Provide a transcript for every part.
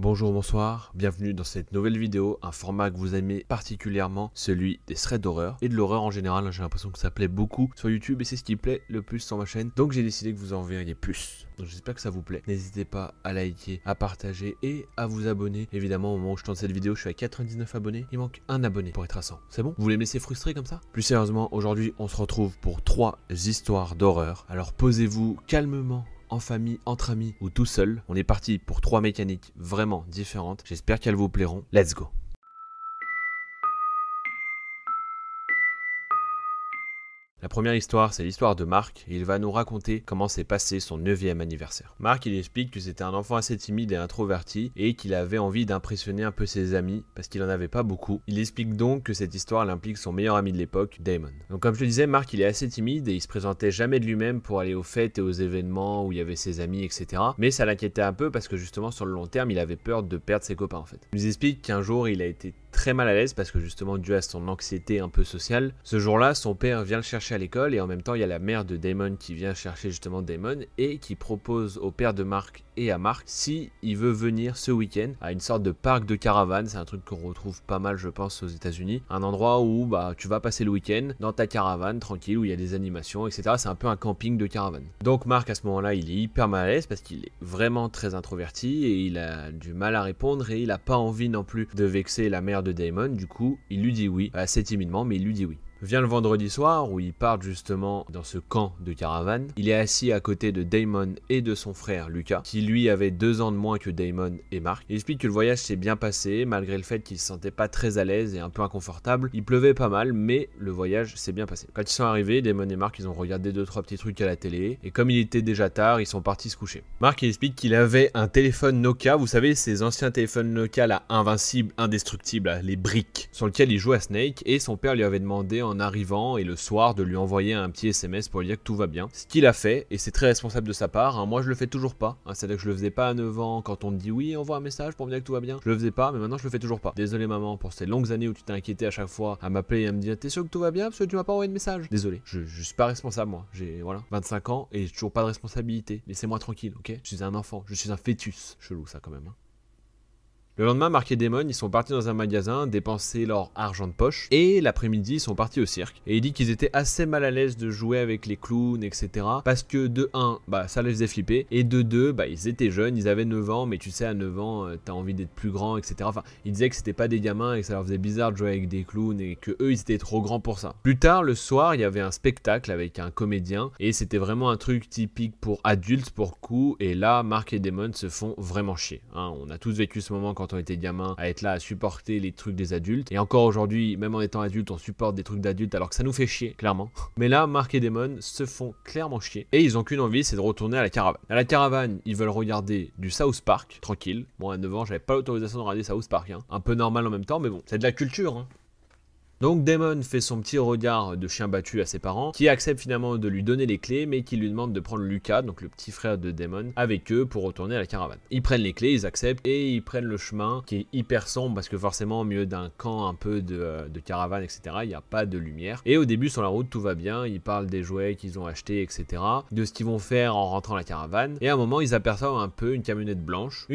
Bonjour, bonsoir, bienvenue dans cette nouvelle vidéo, un format que vous aimez particulièrement, celui des threads d'horreur et de l'horreur en général. J'ai l'impression que ça plaît beaucoup sur YouTube et c'est ce qui plaît le plus sur ma chaîne, donc j'ai décidé que vous en verriez plus. Donc j'espère que ça vous plaît, n'hésitez pas à liker, à partager et à vous abonner. Évidemment au moment où je tourne cette vidéo je suis à 99 abonnés, il manque un abonné pour être à 100, c'est bon? Vous voulez me laisser frustrer comme ça? Plus sérieusement, aujourd'hui on se retrouve pour 3 histoires d'horreur, alors posez-vous calmement, en famille, entre amis ou tout seul. On est parti pour 3 mécaniques vraiment différentes. J'espère qu'elles vous plairont. Let's go! La première histoire, c'est l'histoire de Marc, et il va nous raconter comment s'est passé son 9e anniversaire. Marc, il explique que c'était un enfant assez timide et introverti, et qu'il avait envie d'impressionner un peu ses amis, parce qu'il en avait pas beaucoup. Il explique donc que cette histoire implique son meilleur ami de l'époque, Damon. Donc comme je le disais, Marc, il est assez timide, et il se présentait jamais de lui-même pour aller aux fêtes et aux événements où il y avait ses amis, etc. Mais ça l'inquiétait un peu, parce que justement, sur le long terme, il avait peur de perdre ses copains, en fait. Il nous explique qu'un jour, il a été très mal à l'aise parce que justement dû à son anxiété un peu sociale. Ce jour-là, son père vient le chercher à l'école et en même temps il y a la mère de Damon qui vient chercher justement Damon et qui propose au père de Marc et à Marc si il veut venir ce week-end à une sorte de parc de caravane. C'est un truc qu'on retrouve pas mal je pense aux États-Unis, un endroit où tu vas passer le week-end dans ta caravane tranquille où il y a des animations etc. C'est un peu un camping de caravane. Donc Marc à ce moment-là il est hyper mal à l'aise parce qu'il est vraiment très introverti et il a du mal à répondre et il a pas envie non plus de vexer la mère de Damon. Du coup il lui dit oui, assez timidement mais il lui dit oui. Vient le vendredi soir où ils partent justement dans ce camp de caravane. Il est assis à côté de Damon et de son frère Lucas, qui lui avait 2 ans de moins que Damon et Marc. Il explique que le voyage s'est bien passé, malgré le fait qu'il se sentait pas très à l'aise et un peu inconfortable. Il pleuvait pas mal, mais le voyage s'est bien passé. Quand ils sont arrivés, Damon et Marc, ils ont regardé 2-3 petits trucs à la télé, et comme il était déjà tard, ils sont partis se coucher. Marc, il explique qu'il avait un téléphone Nokia, vous savez, ces anciens téléphones Nokia, là, invincibles, indestructibles, là, les briques, sur lesquels il jouait à Snake, et son père lui avait demandé en arrivant et le soir de lui envoyer un petit SMS pour lui dire que tout va bien. Ce qu'il a fait, et c'est très responsable de sa part, hein, moi je le fais toujours pas, hein, c'est-à-dire que je le faisais pas à 9 ans quand on te dit oui envoie un message pour me dire que tout va bien, je le faisais pas mais maintenant je le fais toujours pas. Désolé maman pour ces longues années où tu t'es inquiété à chaque fois à m'appeler et à me dire t'es sûr que tout va bien parce que tu m'as pas envoyé de message. Désolé, je suis pas responsable moi, j'ai 25 ans et j'ai toujours pas de responsabilité, laissez-moi tranquille, ok? Je suis un enfant, je suis un fœtus, chelou ça quand même hein. Le lendemain, Marc et Damon, ils sont partis dans un magasin dépenser leur argent de poche et l'après-midi, ils sont partis au cirque. Et il dit qu'ils étaient assez mal à l'aise de jouer avec les clowns, etc. Parce que de 1, ça les faisait flipper et de 2, ils étaient jeunes, ils avaient 9 ans, mais tu sais, à 9 ans, t'as envie d'être plus grand, etc. Enfin, ils disaient que c'était pas des gamins et que ça leur faisait bizarre de jouer avec des clowns et que eux, ils étaient trop grands pour ça. Plus tard, le soir, il y avait un spectacle avec un comédien et c'était vraiment un truc typique pour adultes, pour coup. Et là, Marc et Damon se font vraiment chier. Hein. On a tous vécu ce moment quand on était gamin, à être là à supporter les trucs des adultes. Et encore aujourd'hui, même en étant adulte, on supporte des trucs d'adultes alors que ça nous fait chier, clairement. Mais là, Marc et Damon se font clairement chier. Et ils ont qu'une envie, c'est de retourner à la caravane. À la caravane, ils veulent regarder du South Park, tranquille. Bon, à 9 ans, j'avais pas l'autorisation de regarder South Park. Hein. Un peu normal en même temps, mais bon, c'est de la culture. Hein. Donc Damon fait son petit regard de chien battu à ses parents, qui acceptent finalement de lui donner les clés, mais qui lui demandent de prendre Lucas, donc le petit frère de Damon, avec eux pour retourner à la caravane. Ils prennent les clés, ils acceptent, et ils prennent le chemin qui est hyper sombre, parce que forcément au milieu d'un camp un peu de caravane, etc., il n'y a pas de lumière. Et au début sur la route, tout va bien, ils parlent des jouets qu'ils ont achetés, etc., de ce qu'ils vont faire en rentrant à la caravane, et à un moment ils aperçoivent un peu une camionnette blanche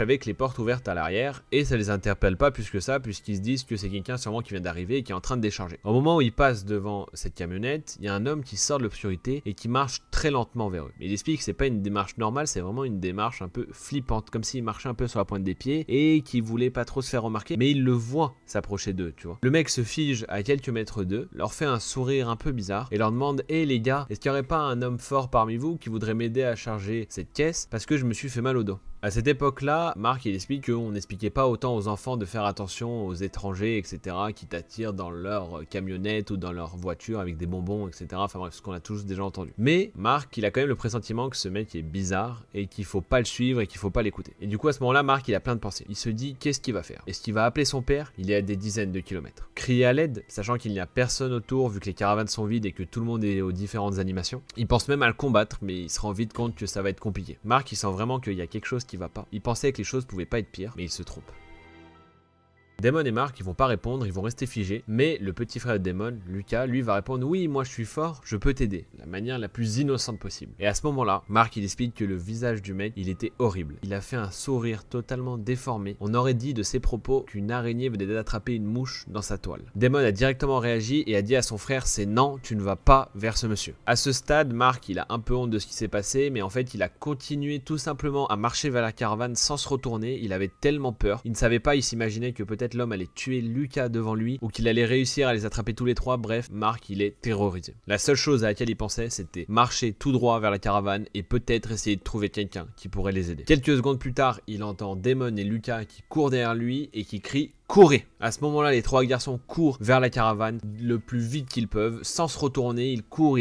avec les portes ouvertes à l'arrière, et ça les interpelle pas plus que ça, puisqu'ils se disent que c'est quelqu'un sûrement qui vient d'arriver et qui est en train de décharger. Au moment où ils passent devant cette camionnette, il y a un homme qui sort de l'obscurité et qui marche très lentement vers eux. Mais il explique que c'est pas une démarche normale, c'est vraiment une démarche un peu flippante, comme s'il marchait un peu sur la pointe des pieds et qu'il voulait pas trop se faire remarquer, mais il le voit s'approcher d'eux, tu vois. Le mec se fige à quelques mètres d'eux, leur fait un sourire un peu bizarre et leur demande hey les gars, est-ce qu'il y aurait pas un homme fort parmi vous qui voudrait m'aider à charger cette caisse parce que je me suis fait mal au dos? À cette époque-là, Marc il explique qu'on n'expliquait pas autant aux enfants de faire attention aux étrangers, etc., qui t'attirent dans leur camionnette ou dans leur voiture avec des bonbons, etc. Enfin bref, ce qu'on a tous déjà entendu. Mais Marc, il a quand même le pressentiment que ce mec est bizarre et qu'il faut pas le suivre et qu'il faut pas l'écouter. Et du coup, à ce moment-là, Marc, il a plein de pensées. Il se dit, qu'est-ce qu'il va faire? Est-ce qu'il va appeler son père? Il est à des dizaines de kilomètres. Crier à l'aide, sachant qu'il n'y a personne autour vu que les caravanes sont vides et que tout le monde est aux différentes animations. Il pense même à le combattre, mais il se rend vite compte que ça va être compliqué. Marc, il sent vraiment qu'il y a quelque chose qui va pas. Il pensait que les choses pouvaient pas être pires, mais il se trompe. Damon et Mark, ils vont pas répondre, ils vont rester figés, mais le petit frère de Damon, Lucas, lui va répondre oui, moi je suis fort, je peux t'aider, de la manière la plus innocente possible. Et à ce moment-là, Mark il explique que le visage du mec, il était horrible. Il a fait un sourire totalement déformé. On aurait dit de ses propos qu'une araignée venait d'attraper une mouche dans sa toile. Damon a directement réagi et a dit à son frère c'est non, tu ne vas pas vers ce monsieur. À ce stade, Mark il a un peu honte de ce qui s'est passé, mais en fait il a continué tout simplement à marcher vers la caravane sans se retourner. Il avait tellement peur, il ne savait pas, il s'imaginait que peut-être l'homme allait tuer Lucas devant lui ou qu'il allait réussir à les attraper tous les trois. Bref, Mark il est terrorisé. La seule chose à laquelle il pensait, c'était marcher tout droit vers la caravane et peut-être essayer de trouver quelqu'un qui pourrait les aider. Quelques secondes plus tard, il entend Damon et Lucas qui courent derrière lui et qui crient courez! À ce moment-là, les trois garçons courent vers la caravane le plus vite qu'ils peuvent, sans se retourner, ils courent.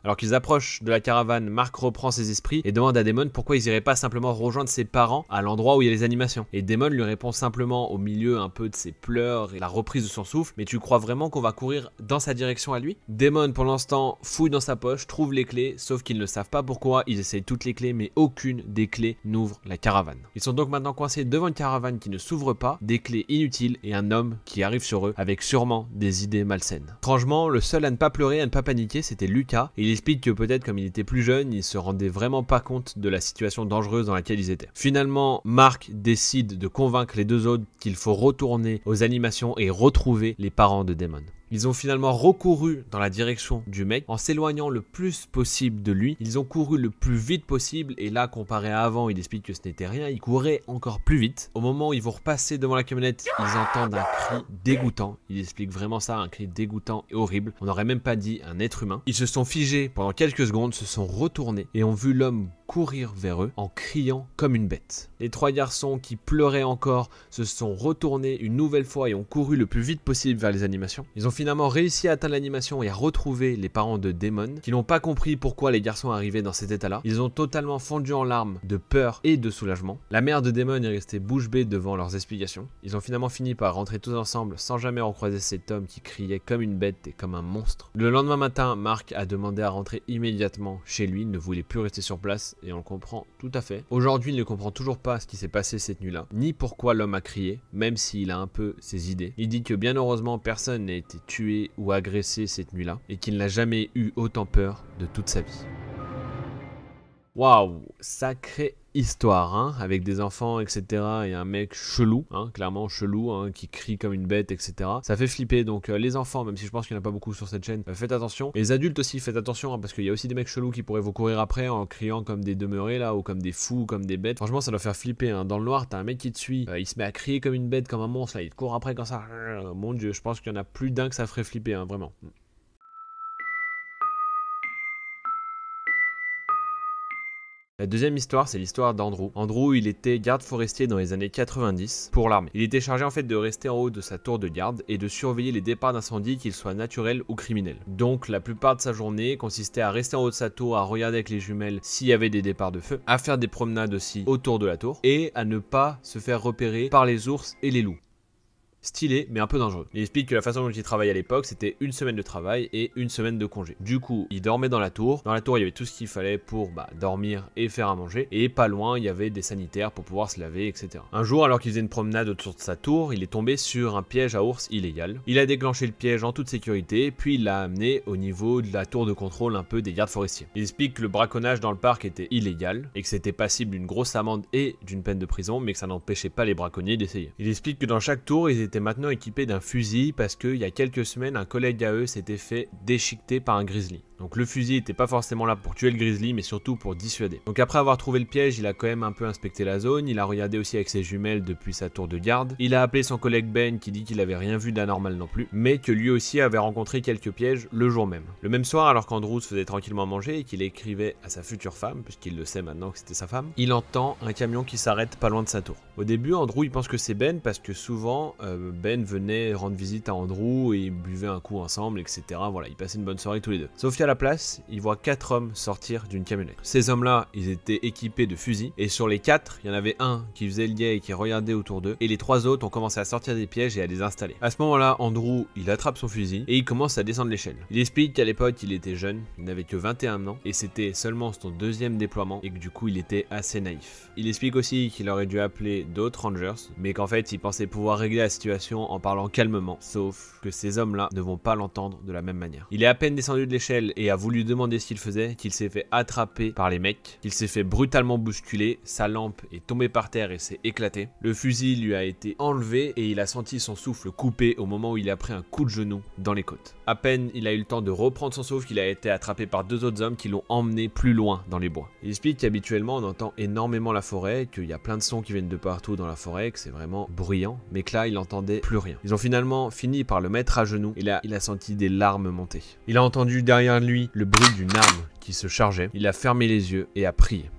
Alors qu'ils approchent de la caravane, Mark reprend ses esprits et demande à Damon pourquoi ils iraient pas simplement rejoindre ses parents à l'endroit où il y a les animations. Et Damon lui répond simplement au milieu un peu de ses pleurs et la reprise de son souffle, mais tu crois vraiment qu'on va courir dans sa direction à lui? Damon, pour l'instant, fouille dans sa poche, trouve les clés, sauf qu'ils ne savent pas pourquoi, ils essayent toutes les clés, mais aucune des clés n'ouvre la caravane. Ils sont donc maintenant coincés devant une caravane qui ne s'ouvre pas, des clés inutile et un homme qui arrive sur eux avec sûrement des idées malsaines. Étrangement, le seul à ne pas pleurer, à ne pas paniquer, c'était Lucas et il explique que peut-être comme il était plus jeune, il se rendait vraiment pas compte de la situation dangereuse dans laquelle ils étaient. Finalement, Mark décide de convaincre les deux autres qu'il faut retourner aux animations et retrouver les parents de Damon. Ils ont finalement recouru dans la direction du mec en s'éloignant le plus possible de lui. Ils ont couru le plus vite possible et là, comparé à avant, il explique que ce n'était rien. Ils couraient encore plus vite. Au moment où ils vont repasser devant la camionnette, ils entendent un cri dégoûtant. Il explique vraiment ça, un cri dégoûtant et horrible. On n'aurait même pas dit un être humain. Ils se sont figés pendant quelques secondes, se sont retournés et ont vu l'homme courir vers eux en criant comme une bête. Les trois garçons qui pleuraient encore se sont retournés une nouvelle fois et ont couru le plus vite possible vers les animations. Ils ont finalement réussi à atteindre l'animation et à retrouver les parents de Damon qui n'ont pas compris pourquoi les garçons arrivaient dans cet état-là. Ils ont totalement fondu en larmes de peur et de soulagement. La mère de Damon est restée bouche bée devant leurs explications. Ils ont finalement fini par rentrer tous ensemble sans jamais recroiser cet homme qui criait comme une bête et comme un monstre. Le lendemain matin, Mark a demandé à rentrer immédiatement chez lui, il ne voulait plus rester sur place et on le comprend tout à fait. Aujourd'hui, il ne comprend toujours pas ce qui s'est passé cette nuit-là, ni pourquoi l'homme a crié, même s'il a un peu ses idées. Il dit que bien heureusement, personne n'a été tué ou agressé cette nuit-là, et qu'il n'a jamais eu autant peur de toute sa vie. Waouh, sacré histoire, hein, avec des enfants, etc. et un mec chelou, hein, clairement chelou, hein, qui crie comme une bête, etc. Ça fait flipper, donc les enfants, même si je pense qu'il n'y en a pas beaucoup sur cette chaîne, faites attention. Les adultes aussi, faites attention, hein, parce qu'il y a aussi des mecs chelous qui pourraient vous courir après en criant comme des demeurés, là, ou comme des fous, comme des bêtes. Franchement, ça doit faire flipper, hein. Dans le noir, t'as un mec qui te suit, il se met à crier comme une bête, comme un monstre, là, il te court après comme ça. Mon dieu, je pense qu'il y en a plus d'un que ça ferait flipper, hein, vraiment. La deuxième histoire, c'est l'histoire d'Andrew. Andrew, il était garde forestier dans les années 90 pour l'armée. Il était chargé en fait de rester en haut de sa tour de garde et de surveiller les départs d'incendie, qu'ils soient naturels ou criminels. Donc la plupart de sa journée consistait à rester en haut de sa tour, à regarder avec les jumelles s'il y avait des départs de feu, à faire des promenades aussi autour de la tour et à ne pas se faire repérer par les ours et les loups. Stylé, mais un peu dangereux. Il explique que la façon dont il travaillait à l'époque, c'était une semaine de travail et une semaine de congé. Du coup, il dormait dans la tour. Dans la tour, il y avait tout ce qu'il fallait pour dormir et faire à manger. Et pas loin, il y avait des sanitaires pour pouvoir se laver, etc. Un jour, alors qu'il faisait une promenade autour de sa tour, il est tombé sur un piège à ours illégal. Il a déclenché le piège en toute sécurité, puis il l'a amené au niveau de la tour de contrôle un peu des gardes forestiers. Il explique que le braconnage dans le parc était illégal et que c'était passible d'une grosse amende et d'une peine de prison, mais que ça n'empêchait pas les braconniers d'essayer. Il explique que dans chaque tour, ils étaient maintenant équipés d'un fusil parce qu'il y a quelques semaines, un collègue à eux s'était fait déchiqueter par un grizzly. Donc le fusil n'était pas forcément là pour tuer le grizzly, mais surtout pour dissuader. Donc après avoir trouvé le piège, il a quand même un peu inspecté la zone, il a regardé aussi avec ses jumelles depuis sa tour de garde. Il a appelé son collègue Ben qui dit qu'il avait rien vu d'anormal non plus, mais que lui aussi avait rencontré quelques pièges le jour même. Le même soir, alors qu'Andrew se faisait tranquillement manger et qu'il écrivait à sa future femme, puisqu'il le sait maintenant que c'était sa femme, il entend un camion qui s'arrête pas loin de sa tour. Au début, Andrew il pense que c'est Ben parce que souvent Ben venait rendre visite à Andrew et ils buvaient un coup ensemble, etc. Voilà, ils passaient une bonne soirée tous les deux. Sauf qu'à à la place, il voit 4 hommes sortir d'une camionnette. Ces hommes-là, ils étaient équipés de fusils, et sur les 4, il y en avait un qui faisait le guet et qui regardait autour d'eux, et les 3 autres ont commencé à sortir des pièges et à les installer. À ce moment-là, Andrew, il attrape son fusil, et il commence à descendre l'échelle. Il explique qu'à l'époque, il était jeune, il n'avait que 21 ans, et c'était seulement son 2e déploiement, et que du coup, il était assez naïf. Il explique aussi qu'il aurait dû appeler d'autres rangers, mais qu'en fait, il pensait pouvoir régler la situation en parlant calmement, sauf que ces hommes-là ne vont pas l'entendre de la même manière. Il est à peine descendu de l'échelle et a voulu demander ce qu'il faisait, qu'il s'est fait attraper par les mecs, qu'il s'est fait brutalement bousculer, sa lampe est tombée par terre et s'est éclatée. Le fusil lui a été enlevé et il a senti son souffle coupé au moment où il a pris un coup de genou dans les côtes. À peine il a eu le temps de reprendre son souffle qu'il a été attrapé par 2 autres hommes qui l'ont emmené plus loin dans les bois. Il explique qu'habituellement on entend énormément la forêt, qu'il y a plein de sons qui viennent de partout dans la forêt, que c'est vraiment bruyant, mais que là il n'entendait plus rien. Ils ont finalement fini par le mettre à genoux et là il a senti des larmes monter. Il a entendu derrière lui le bruit d'une arme qui se chargeait, il a fermé les yeux et a prié.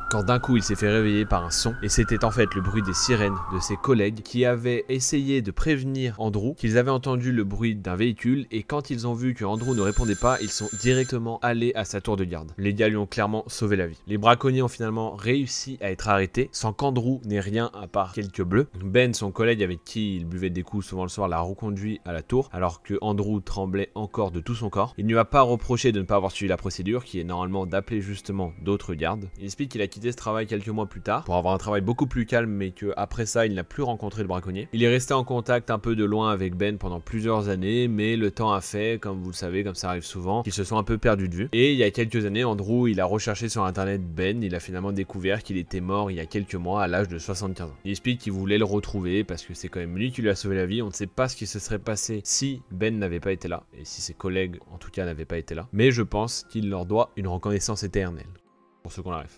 Quand d'un coup il s'est fait réveiller par un son, et c'était en fait le bruit des sirènes de ses collègues qui avaient essayé de prévenir Andrew qu'ils avaient entendu le bruit d'un véhicule, et quand ils ont vu que Andrew ne répondait pas, ils sont directement allés à sa tour de garde. Les gars lui ont clairement sauvé la vie. Les braconniers ont finalement réussi à être arrêtés sans qu'Andrew n'ait rien à part quelques bleus. Ben, son collègue avec qui il buvait des coups souvent le soir, l'a reconduit à la tour alors que Andrew tremblait encore de tout son corps. Il ne lui a pas reproché de ne pas avoir suivi la procédure qui est normalement d'appeler justement d'autres gardes. Il explique qu'il a quitté ce travail quelques mois plus tard pour avoir un travail beaucoup plus calme, mais que après ça il n'a plus rencontré le braconnier. Il est resté en contact un peu de loin avec Ben pendant plusieurs années, mais le temps a fait, comme vous le savez, comme ça arrive souvent, qu'ils se sont un peu perdus de vue. Et il y a quelques années, Andrew il a recherché sur internet Ben, il a finalement découvert qu'il était mort il y a quelques mois à l'âge de 75 ans. Il explique qu'il voulait le retrouver parce que c'est quand même lui qui lui a sauvé la vie. On ne sait pas ce qui se serait passé si Ben n'avait pas été là, et si ses collègues en tout cas n'avaient pas été là, mais je pense qu'il leur doit une reconnaissance éternelle, pour ceux qu'on arrive.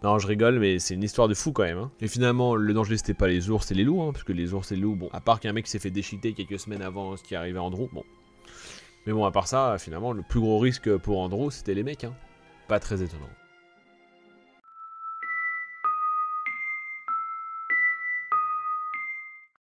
Non, je rigole, mais c'est une histoire de fou quand même. Hein. Et finalement, le danger, c'était pas les ours et les loups, hein, parce que les ours et les loups, bon, à part qu'un mec s'est fait déchiqueter quelques semaines avant ce qui arrivait à Andrew, bon. Mais bon, à part ça, finalement, le plus gros risque pour Andrew, c'était les mecs, hein. Pas très étonnant.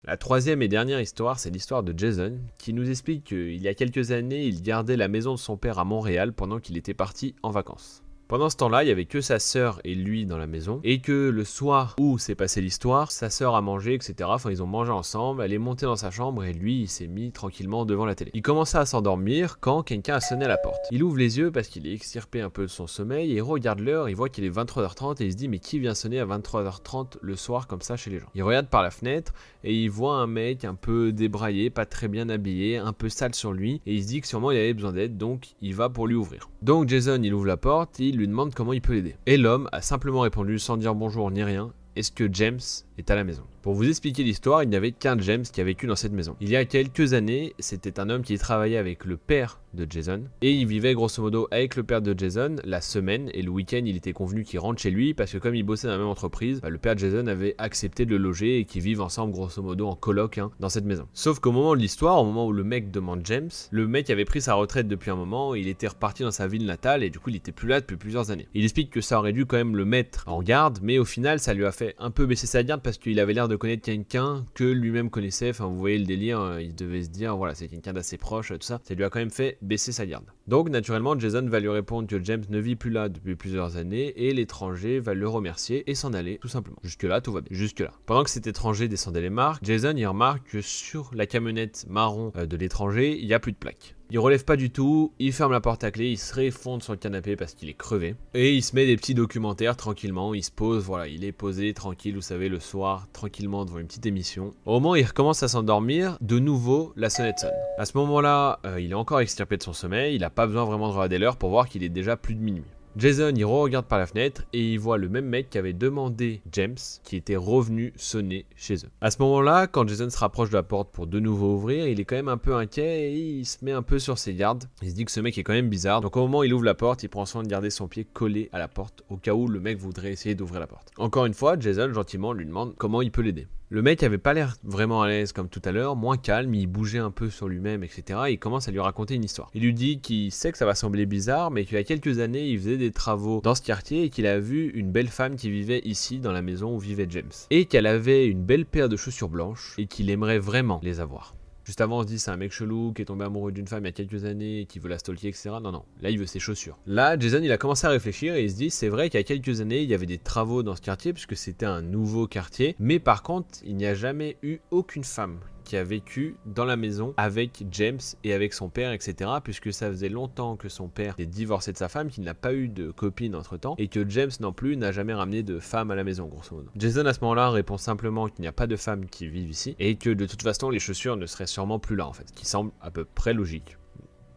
La troisième et dernière histoire, c'est l'histoire de Jason, qui nous explique qu'il y a quelques années, il gardait la maison de son père à Montréal pendant qu'il était parti en vacances. Pendant ce temps-là, il n'y avait que sa sœur et lui dans la maison, et que le soir où s'est passée l'histoire, sa sœur a mangé, etc. Enfin, ils ont mangé ensemble, elle est montée dans sa chambre, et lui, il s'est mis tranquillement devant la télé. Il commençait à s'endormir quand quelqu'un a sonné à la porte. Il ouvre les yeux parce qu'il est extirpé un peu de son sommeil, et il regarde l'heure, il voit qu'il est 23h30, et il se dit, mais qui vient sonner à 23h30 le soir comme ça chez les gens? Il regarde par la fenêtre, et il voit un mec un peu débraillé, pas très bien habillé, un peu sale sur lui, et il se dit que sûrement il avait besoin d'aide, donc il va pour lui ouvrir. Donc Jason, il ouvre la porte, il lui demande comment il peut l'aider. Et l'homme a simplement répondu sans dire bonjour ni rien, est-ce que James est à la maison? Pour vous expliquer l'histoire, il n'y avait qu'un James qui a vécu dans cette maison. Il y a quelques années, c'était un homme qui travaillait avec le père de Jason, et il vivait grosso modo avec le père de Jason la semaine, et le week-end il était convenu qu'il rentre chez lui, parce que comme il bossait dans la même entreprise, le père de Jason avait accepté de le loger et qu'ils vivent ensemble grosso modo en coloc dans cette maison. Sauf qu'au moment de l'histoire, au moment où le mec demande James, le mec avait pris sa retraite depuis un moment, il était reparti dans sa ville natale, et du coup il était plus là depuis plusieurs années. Il explique que ça aurait dû quand même le mettre en garde, mais au final ça lui a fait un peu baisser sa garde parce qu'il avait l'air de connaître quelqu'un que lui-même connaissait. Enfin, vous voyez le délire, il devait se dire, voilà, c'est quelqu'un d'assez proche, tout ça. Ça lui a quand même fait baisser sa garde. Donc, naturellement, Jason va lui répondre que James ne vit plus là depuis plusieurs années et l'étranger va le remercier et s'en aller, tout simplement. Jusque-là, tout va bien. Jusque-là. Pendant que cet étranger descendait les marches, Jason, il remarque que sur la camionnette marron de l'étranger, il n'y a plus de plaques. Il relève pas du tout, il ferme la porte à clé, il se réeffondre sur le canapé parce qu'il est crevé. Et il se met des petits documentaires tranquillement, il se pose, voilà, il est posé tranquille, vous savez, le soir, tranquillement devant une petite émission. Au moment où il recommence à s'endormir, de nouveau, la sonnette sonne. À ce moment-là, il est encore extirpé de son sommeil, il n'a pas besoin vraiment de regarder l'heure pour voir qu'il est déjà plus de minuit. Jason, il regarde par la fenêtre et il voit le même mec qui avait demandé James, qui était revenu sonner chez eux. À ce moment-là, quand Jason se rapproche de la porte pour de nouveau ouvrir, il est quand même un peu inquiet et il se met un peu sur ses gardes. Il se dit que ce mec est quand même bizarre, donc au moment où il ouvre la porte, il prend soin de garder son pied collé à la porte, au cas où le mec voudrait essayer d'ouvrir la porte. Encore une fois, Jason gentiment lui demande comment il peut l'aider. Le mec avait pas l'air vraiment à l'aise comme tout à l'heure, moins calme, il bougeait un peu sur lui-même, etc. Et il commence à lui raconter une histoire. Il lui dit qu'il sait que ça va sembler bizarre, mais qu'il y a quelques années, il faisait des travaux dans ce quartier et qu'il a vu une belle femme qui vivait ici, dans la maison où vivait James. Et qu'elle avait une belle paire de chaussures blanches et qu'il aimerait vraiment les avoir. Juste avant, on se dit c'est un mec chelou qui est tombé amoureux d'une femme il y a quelques années et qui veut la stalker, etc. Non, non, là il veut ses chaussures. Là, Jason il a commencé à réfléchir et il se dit c'est vrai qu'il y a quelques années il y avait des travaux dans ce quartier puisque c'était un nouveau quartier, mais par contre il n'y a jamais eu aucune femme qui a vécu dans la maison avec James et avec son père, etc. Puisque ça faisait longtemps que son père est divorcé de sa femme, qu'il n'a pas eu de copine entre temps, et que James non plus n'a jamais ramené de femme à la maison, grosso modo. Jason à ce moment-là répond simplement qu'il n'y a pas de femmes qui vivent ici, et que de toute façon les chaussures ne seraient sûrement plus là en fait, ce qui semble à peu près logique.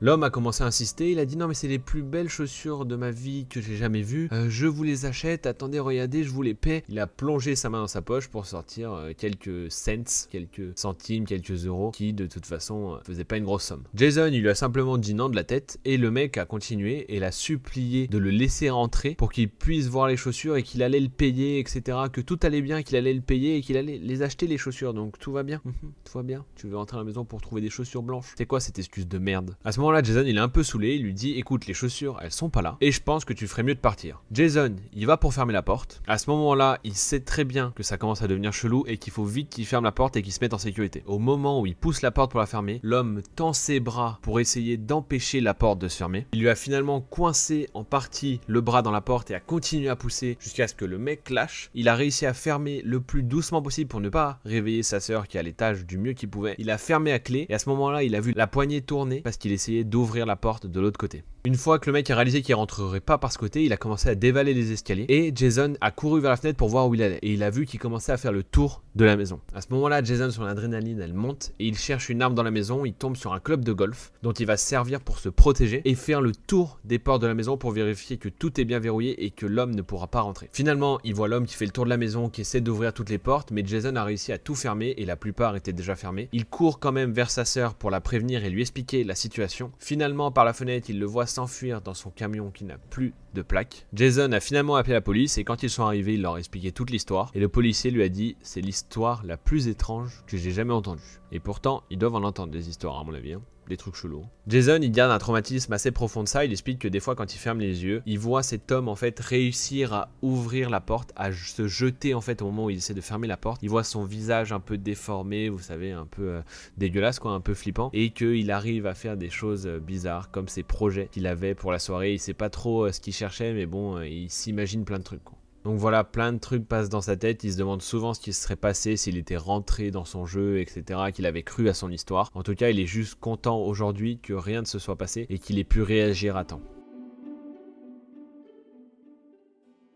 L'homme a commencé à insister, il a dit non mais c'est les plus belles chaussures de ma vie que j'ai jamais vues, je vous les achète, attendez regardez je vous les paie. Il a plongé sa main dans sa poche pour sortir quelques cents, quelques centimes, quelques euros qui de toute façon faisaient pas une grosse somme. Jason il lui a simplement dit non de la tête et le mec a continué et l'a supplié de le laisser rentrer pour qu'il puisse voir les chaussures et qu'il allait le payer, etc. Que tout allait bien, qu'il allait le payer et qu'il allait les acheter les chaussures, donc tout va bien. Tout va bien, tu veux rentrer à la maison pour trouver des chaussures blanches. C'est quoi cette excuse de merde? À ce moment là, Jason il est un peu saoulé, il lui dit écoute les chaussures elles sont pas là et je pense que tu ferais mieux de partir. Jason il va pour fermer la porte, à ce moment là il sait très bien que ça commence à devenir chelou et qu'il faut vite qu'il ferme la porte et qu'il se mette en sécurité. Au moment où il pousse la porte pour la fermer, l'homme tend ses bras pour essayer d'empêcher la porte de se fermer. Il lui a finalement coincé en partie le bras dans la porte et a continué à pousser jusqu'à ce que le mec lâche. Il a réussi à fermer le plus doucement possible pour ne pas réveiller sa sœur qui est à l'étage du mieux qu'il pouvait. Il a fermé à clé et à ce moment là il a vu la poignée tourner parce qu'il essayait d'ouvrir la porte de l'autre côté. Une fois que le mec a réalisé qu'il rentrerait pas par ce côté, il a commencé à dévaler les escaliers et Jason a couru vers la fenêtre pour voir où il allait et il a vu qu'il commençait à faire le tour de la maison. À ce moment-là, Jason son adrénaline elle monte et il cherche une arme dans la maison, il tombe sur un club de golf dont il va servir pour se protéger et faire le tour des portes de la maison pour vérifier que tout est bien verrouillé et que l'homme ne pourra pas rentrer. Finalement, il voit l'homme qui fait le tour de la maison, qui essaie d'ouvrir toutes les portes, mais Jason a réussi à tout fermer et la plupart étaient déjà fermées. Il court quand même vers sa sœur pour la prévenir et lui expliquer la situation. Finalement, par la fenêtre, il le voit s'enfuir dans son camion qui n'a plus de plaque. Jason a finalement appelé la police et quand ils sont arrivés, il leur a expliqué toute l'histoire et le policier lui a dit c'est l'histoire la plus étrange que j'ai jamais entendue. Et pourtant, ils doivent en entendre des histoires à mon avis, hein. Des trucs chelous. Jason il garde un traumatisme assez profond de ça, il explique que des fois quand il ferme les yeux, il voit cet homme en fait réussir à ouvrir la porte, à se jeter en fait au moment où il essaie de fermer la porte, il voit son visage un peu déformé, vous savez un peu dégueulasse quoi, un peu flippant, et qu'il arrive à faire des choses bizarres comme ses projets qu'il avait pour la soirée, il sait pas trop ce qu'il cherchait mais bon il s'imagine plein de trucs quoi. Donc voilà, plein de trucs passent dans sa tête, il se demande souvent ce qui se serait passé s'il était rentré dans son jeu, etc., qu'il avait cru à son histoire. En tout cas, il est juste content aujourd'hui que rien ne se soit passé et qu'il ait pu réagir à temps.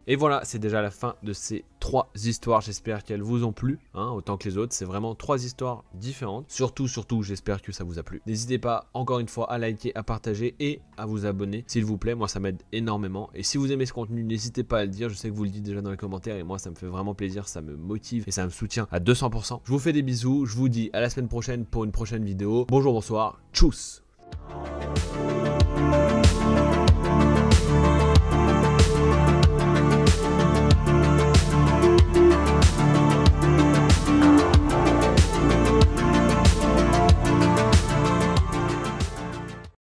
Et voilà, c'est déjà la fin de ces 3 histoires, j'espère qu'elles vous ont plu, hein, autant que les autres, c'est vraiment 3 histoires différentes. Surtout, j'espère que ça vous a plu. N'hésitez pas, encore une fois, à liker, à partager et à vous abonner, s'il vous plaît, moi ça m'aide énormément. Et si vous aimez ce contenu, n'hésitez pas à le dire, je sais que vous le dites déjà dans les commentaires et moi ça me fait vraiment plaisir, ça me motive et ça me soutient à 200%. Je vous fais des bisous, je vous dis à la semaine prochaine pour une prochaine vidéo. Bonjour, bonsoir, tchuss!